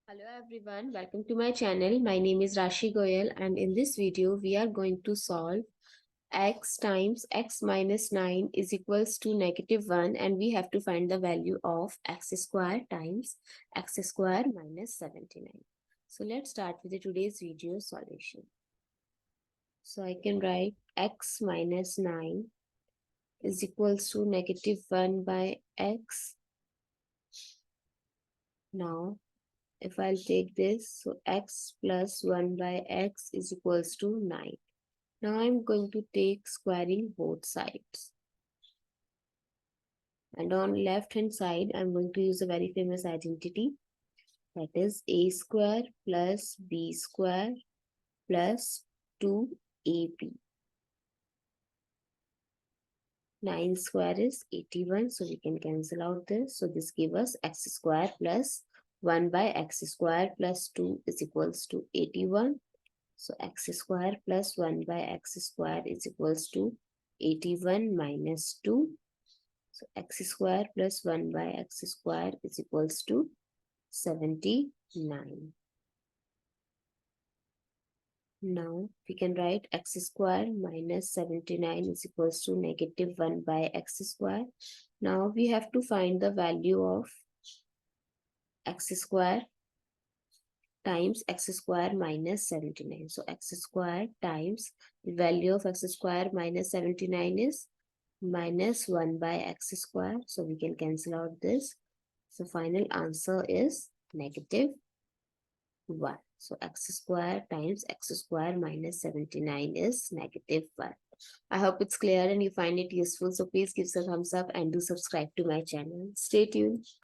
Hello everyone, welcome to my channel. My name is Rashi Goel and in this video we are going to solve x times x minus 9 is equals to -1 and we have to find the value of x square times x square minus 79. So let's start with the today's video solution. So I can write x minus 9 is equals to -1 by x. Now if I'll take this, so x plus 1 by x is equals to 9. Now I'm going to take squaring both sides. And on left hand side, I'm going to use a very famous identity. That is a square plus b square plus 2ab. 9 square is 81, so we can cancel out this. So this gives us x square plus 1 by x square plus 2 is equals to 81. So x square plus 1 by x square is equals to 81 minus 2. So x square plus 1 by x square is equals to 79. Now we can write x square minus 79 is equals to -1 by x square. Now we have to find the value of x square times x square minus 79. So x square times the value of x square minus 79 is minus 1 by x square. So we can cancel out this. So final answer is -1. So x square times x square minus 79 is -1. I hope it's clear and you find it useful. So please give us a thumbs up and do subscribe to my channel. Stay tuned.